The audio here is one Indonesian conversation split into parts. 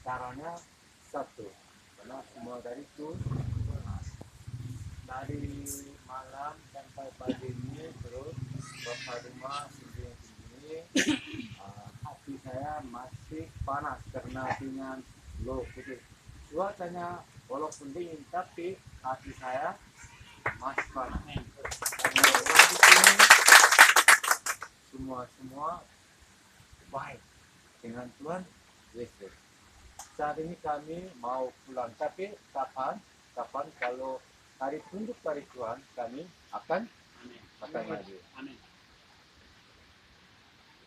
caranya satu, karena semua dari itu dari malam sampai pagi ini terus bapak rumah sendiri hati saya masih panas karena dengan low gitu. Cuacanya walaupun dingin tapi hati saya masih panas. Karena orang di sini semua baik dengan Tuhan Yesus. Saat ini kami mau pulang, tapi kapan kalau hari tunjuk dari Tuhan kami akan lagi. Amin.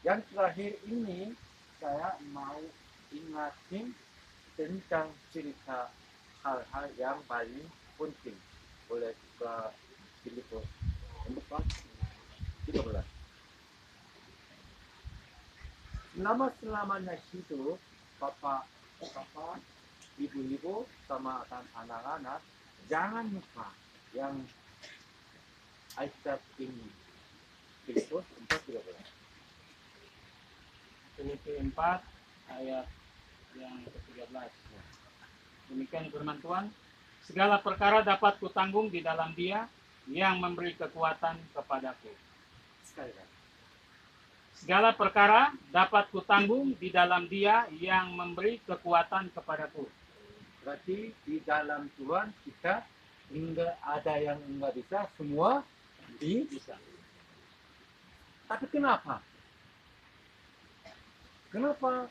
Yang terakhir ini saya mau ingatin tentang cerita hal-hal yang paling penting. Boleh ke Filipus 4:13. Selama-lamanya hidup Bapak, ibu-ibu sama anak-anak, jangan lupa yang ayat ini. Filipus 4:13. Filipi 4 ayat yang ke-13. Demikian firman Tuhan. Segala perkara dapat kutanggung di dalam Dia yang memberi kekuatan kepadaku. Sekali lagi. Segala perkara dapat kutanggung di dalam Dia yang memberi kekuatan kepadaku. Berarti di dalam Tuhan kita enggak ada yang enggak bisa, semua bisa. Tapi kenapa? Kenapa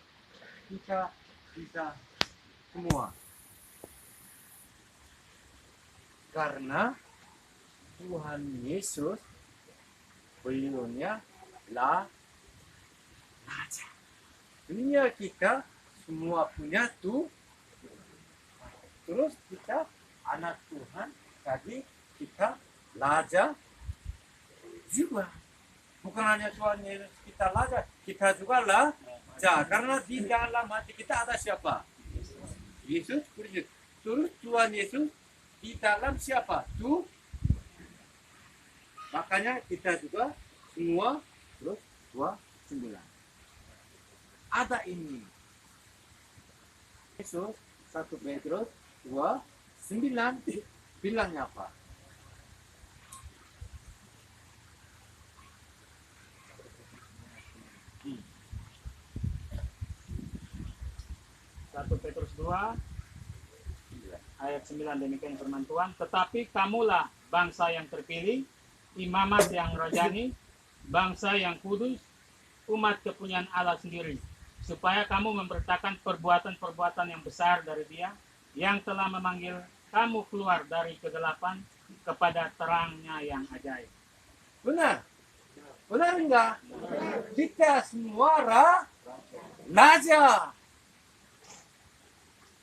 kita bisa semua? Karena Tuhan Yesus beliaunya Raja. Dunia kita semua punya terus kita anak Tuhan, jadi kita Raja juga. Bukan hanya Tuhan Yesus kita Raja, kita juga Raja. Karena di dalam hati kita ada siapa? Yesus Kristus. Terus Tuhan Yesus di dalam siapa? Makanya kita juga semua terus 29. Ada ini. Yesus 1 Petrus 2:9 bilangnya apa? Satu Petrus 2 ayat 9, demikian firman Tuhan. Tetapi kamulah bangsa yang terpilih, imamat yang rajani, bangsa yang kudus, umat kepunyaan Allah sendiri, supaya kamu memberitakan perbuatan-perbuatan yang besar dari Dia yang telah memanggil kamu keluar dari kegelapan kepada terangnya yang ajaib. Benar? Benar enggak? Kita semua raja.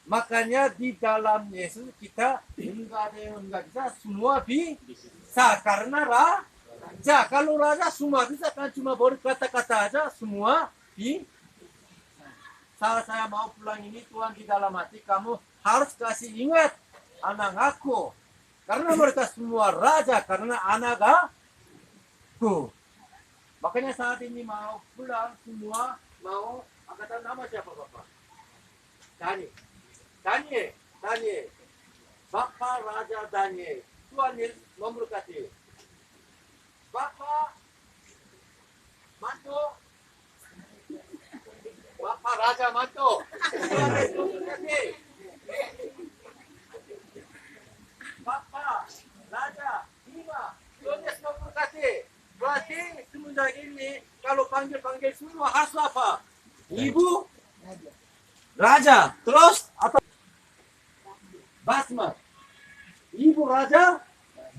Makanya di dalam Yesus kita enggak ada yang enggak bisa, semua bisa karena raja. Kalau raja semua bisa, kan cuma baru kata-kata aja semua bisa. Saat saya mau pulang ini, Tuhan di dalam hati kamu harus kasih ingat anak aku. Karena mereka semua raja, karena anak aku. Makanya saat ini mau pulang, semua mau angkatan nama siapa Bapak? Daniel. Bapak Raja Daniel. Tuhan Yesus memberkati. Bapak Manto. Bapak Raja Manto. Tuhan Yesus memberkati. Bapak Raja Bima. Tuhan Yesus memberkati. Berarti semenjak ini kalau panggil semua harus apa? Ibu Raja. Terus apa? Basma. Ibu Raja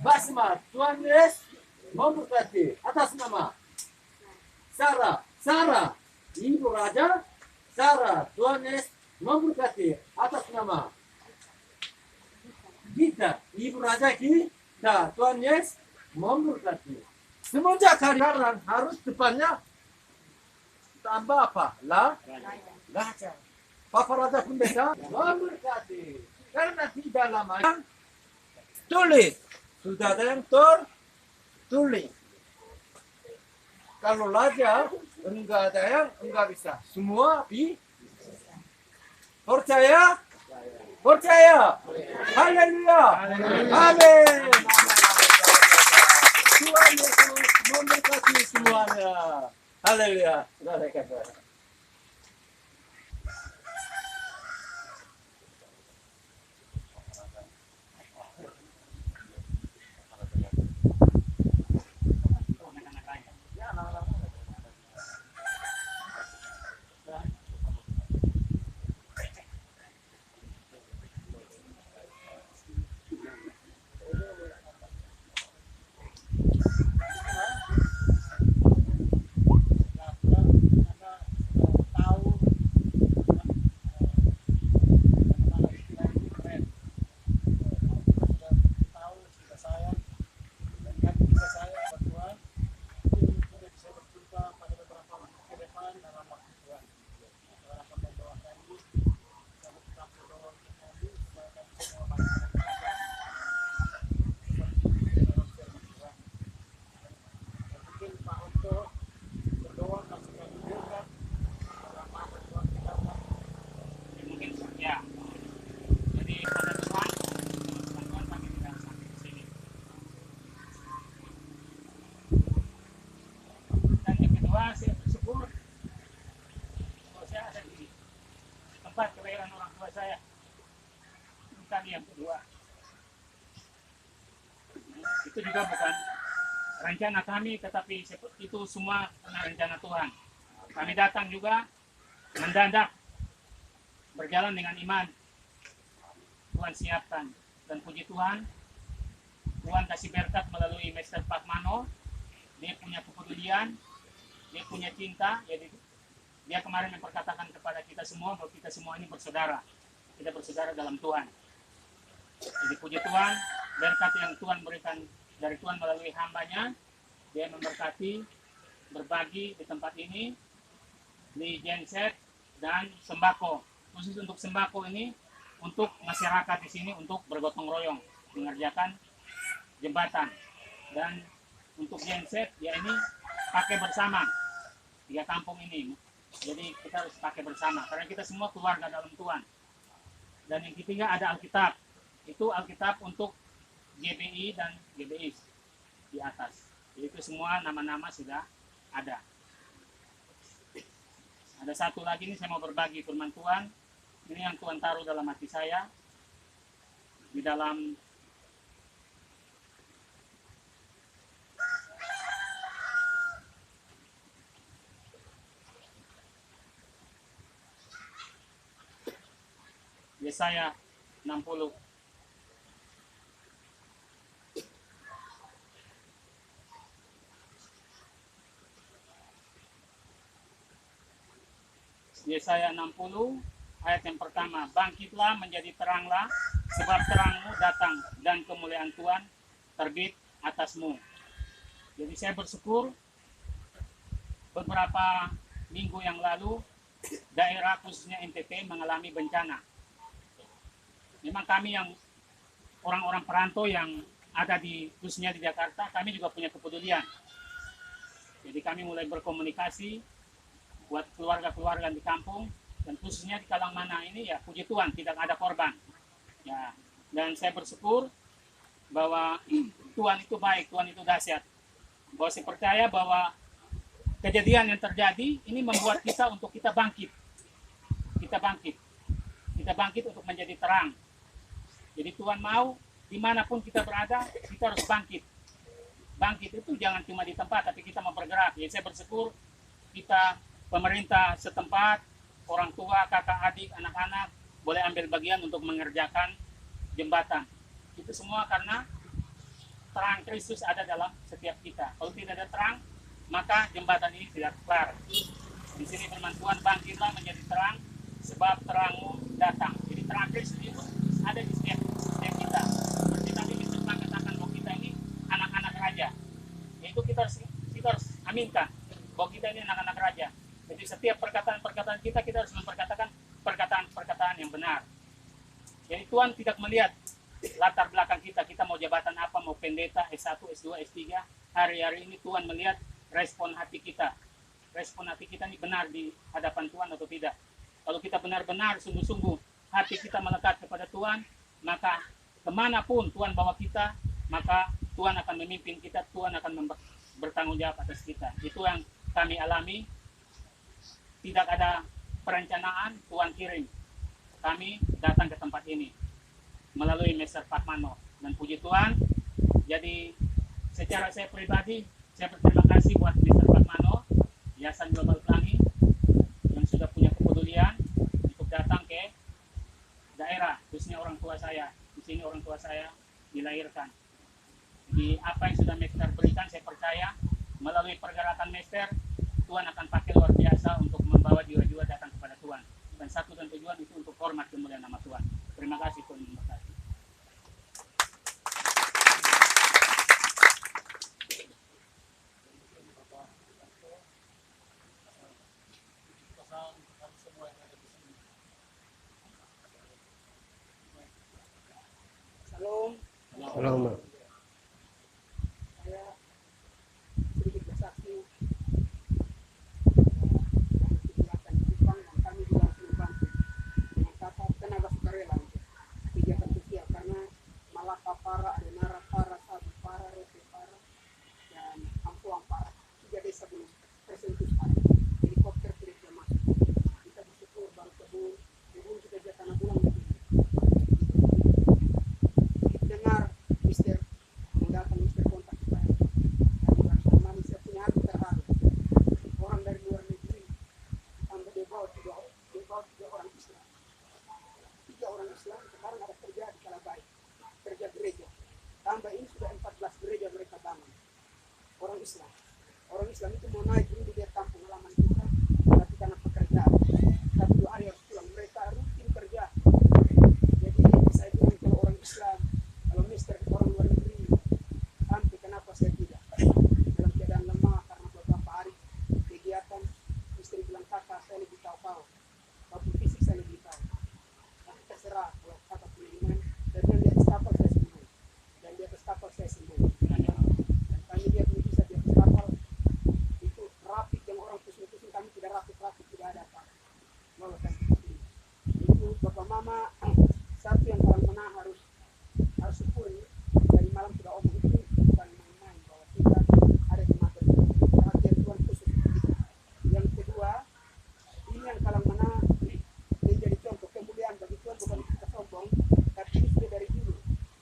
Basma. Tuhan Yesus memberkati. Atas nama Sarah. Ibu Raja Sarah. Tuhan Yesus memberkati. Atas nama kita. Ibu Raja kita. Tuhan Yesus memberkati. Semenjak hari sekarang harus depannya tambah apa? Raja. Bapak Raja Pendeta memberkati. Karena di dalam ayat tulis. Sudah ada yang tertulis. Kalau raja enggak ada yang enggak bisa. Semua bisa. Percaya? Percaya? Haleluya. Amin. Tuhan Yesus memberkati semuanya. Haleluya. Sudah saya katakan. Mungkin ya. Jadi pada Tuhan, teman-teman kami tidak sampai di sini. Dan yang kedua, saya bersyukur bahwa saya ada di tempat kelahiran orang tua saya. Ini tadi yang kedua. Itu juga bukan rencana kami, tetapi itu semua karena rencana Tuhan. Kami datang juga mendadak, berjalan dengan iman. Tuhan siapkan, dan puji Tuhan, Tuhan kasih berkat melalui Mr. Pakmano. Dia punya kepedulian, dia punya cinta. Jadi dia kemarin memperkatakan kepada kita semua bahwa kita semua ini bersaudara. Kita bersaudara dalam Tuhan. Jadi puji Tuhan, berkat yang Tuhan berikan dari Tuhan melalui hambanya, dia memberkati, berbagi di tempat ini, di genset dan sembako. Khusus untuk sembako ini, untuk masyarakat di sini untuk bergotong royong mengerjakan jembatan. Dan untuk genset ya ini pakai bersama 3 kampung ini. Jadi kita harus pakai bersama karena kita semua keluarga dalam Tuhan. Dan yang ketiga ada Alkitab. Itu Alkitab untuk GBI dan GBI di atas. Jadi itu semua nama-nama sudah ada. Ada satu lagi nih saya mau berbagi firman Tuhan. Ini yang Tuhan taruh dalam hati saya. Di dalam Yesaya 60. Yesaya 60 ayat yang pertama, bangkitlah menjadi teranglah, sebab terangmu datang dan kemuliaan Tuhan terbit atasmu. Jadi saya bersyukur beberapa minggu yang lalu daerah khususnya NTT mengalami bencana. Memang kami yang orang-orang perantau yang ada di khususnya di Jakarta, kami juga punya kepedulian. Jadi kami mulai berkomunikasi buat keluarga-keluarga di kampung, dan khususnya di Kalangmana ini ya puji Tuhan tidak ada korban. Ya, dan saya bersyukur bahwa Tuhan itu baik, Tuhan itu dahsyat. Bahwa saya percaya bahwa kejadian yang terjadi ini membuat kita untuk kita bangkit. Kita bangkit. Kita bangkit untuk menjadi terang. Jadi Tuhan mau dimanapun kita berada, kita harus bangkit. Bangkit itu jangan cuma di tempat, tapi kita mau bergerak. Jadi saya bersyukur kita pemerintah setempat, orang tua, kakak, adik, anak-anak boleh ambil bagian untuk mengerjakan jembatan. Itu semua karena terang Kristus ada dalam setiap kita. Kalau tidak ada terang, maka jembatan ini tidak kelar. Di sini firman Tuhan, bangkitlah menjadi terang, sebab terangmu datang. Jadi terang Kristus itu ada di setiap kita. Seperti tadi Mr. katakan bahwa kita ini anak-anak raja. Yaitu kita harus aminkan bahwa kita ini anak-anak raja. Jadi setiap perkataan-perkataan kita harus memperkatakan perkataan-perkataan yang benar. Jadi Tuhan tidak melihat latar belakang kita mau jabatan apa, mau pendeta, S1, S2, S3. Hari-hari ini Tuhan melihat respon hati kita. Respon hati kita ini benar di hadapan Tuhan atau tidak. Kalau kita benar-benar sungguh-sungguh hati kita melekat kepada Tuhan, maka kemanapun Tuhan bawa kita, maka Tuhan akan memimpin kita, Tuhan akan bertanggung jawab atas kita. Itu yang kami alami. Tidak ada perencanaan, Tuhan kirim kami datang ke tempat ini melalui Mr. Patmano. Dan puji Tuhan, jadi secara saya pribadi, saya berterima kasih buat Mr. Patmano, Yayasan Global Pelangi, yang sudah punya kepedulian untuk datang ke daerah, khususnya orang tua saya. Di sini orang tua saya dilahirkan. Jadi apa yang sudah Mr. berikan, saya percaya melalui pergerakan Mr. Tuhan akan pakai luar biasa untuk membawa jiwa-jiwa datang kepada Tuhan. Dan satu dan tujuan itu untuk hormat kemuliaan nama Tuhan. Terima kasih Tuhan memberkati. Shalom. Shalom. Saya sedikit bersaksi kegiatan Jepang yang kami juga harus membantu dengan kata tenaga sukarela untuk kegiatan sosial karena Malaka Para, Adenara Para, Sabu Para, Rote Para, dan Ampuang Para. 3 desa belum tersentuh Para. Helikopter tidak bisa masuk. Kita bersyukur baru kebun kita jadi tanah bulan lebih. Dengar Mister mendatang Mister kontak saya. Kami saya punya hati terharu. Orang dari luar negeri tambah dia bawa tiga orang Islam. 3 orang Islam sekarang ada kerja di Kalabai, kerja gereja. Tambah ini sudah 14 gereja mereka bangun. Orang Islam itu mau naik dulu di kampung halaman kita, tapi karena pekerjaan 1-2 hari harus pulang. Mereka rutin kerja. Jadi saya bilang kalau orang Islam, kalau Mister orang luar negeri, sampai kenapa saya tidak? Dalam keadaan lemah karena beberapa hari kegiatan, istri bilang kakak saya lebih tahu kau, walaupun fisik saya lebih tahu. Tapi terserah kalau kakak punya iman, dan di atas kapal saya sembuh, dan di atas kapal saya sembuh. Dan kami lihat bisa di atas kapal itu rapid yang orang pusing-pusing, kami tidak rapid tidak ada apa. Melakukan itu bapak mama satu yang paling menang harus syukur dari malam sudah omong itu bukan main-main bahwa kita ada di mata perhatian Tuhan khusus kita. Yang kedua, ini yang kalang mana menjadi contoh kemuliaan bagi Tuhan, bukan kita sombong, tapi ini sudah dari dulu.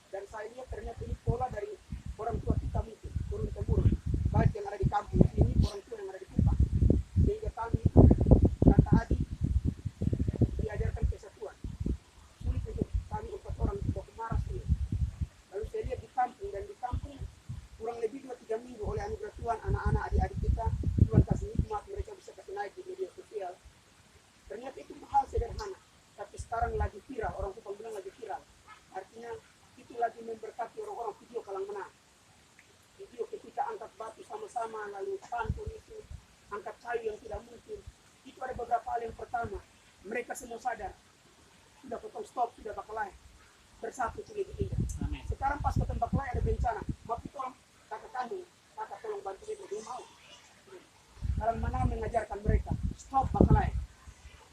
Dan saya lihat ternyata ini pola dari orang tua kita mungkin turun temurun, baik yang ada di kampung ini, orang tua yang ada di Kupang, sehingga kami kata adik diajarkan kesatuan. Sulit untuk kami 4 orang baku maras ini. Lalu saya lihat di kampung kurang lebih 2-3 minggu oleh anugerah Tuhan, anak-anak adik-adik kita Tuhan kasih nikmat, mereka bisa kasih naik di media sosial. Ternyata itu hal sederhana, tapi sekarang lagi viral, orang Kupang bilang lagi viral. Artinya itu lagi memberkati orang-orang. Video kalang menang, video ketika angkat batu sama-sama, lalu pantun itu, angkat kayu yang tidak mungkin. Itu ada beberapa hal. Yang pertama, mereka semua sadar sudah potong stop, sudah bakalai bersatu itu lebih indah. Sekarang pas potong bakalai ada bencana, waktu tolong kakak kandung, kakak tolong bantu dia mau. Kalang mana mengajarkan mereka stop bakalai,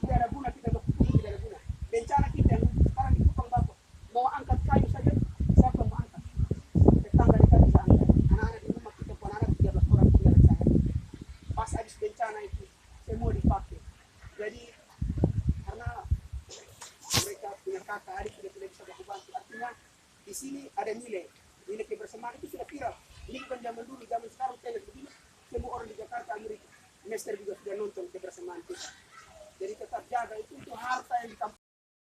tidak ada guna kita berkumpul, tidak ada guna. Bencana kita yang sekarang di Kupang Batu mau angkat kayu saja, siapa mau angkat? Tetangga kita bisa angkat. Anak-anak di rumah kita pun anak 13 orang tinggal di sana. Pas habis bencana itu semua dipakai. Jadi karena mereka punya kakak adik tidak bisa baku bantu. Artinya di sini ada nilai kebersamaan itu sudah viral. Ini bukan zaman dulu, zaman sekarang tele begini. Semua orang di Jakarta, Amerika, Mister juga sudah nonton kebersamaan kita. Jadi tetap jaga itu harta yang di kampung.